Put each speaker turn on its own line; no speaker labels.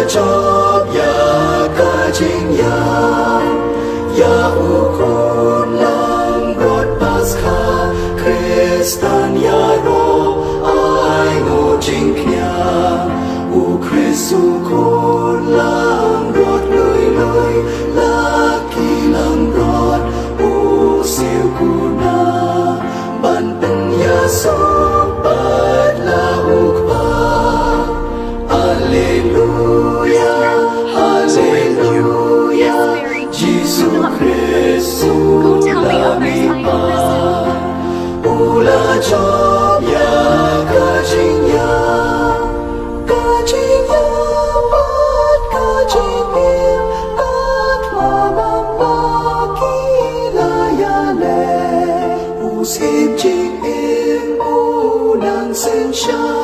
job ya kajing ya ukun lang rot paskha Kristan ya ro ai ngo jing knya u Kristu kun lang rot lui laki lang rot u siu kuna ban pen ya so pat la ukpa Alleluia Alleluia Jesu Kristu lamipa ula job ya kajing ya pat kajing pat mamam makila ya le usip jing u nang sen sha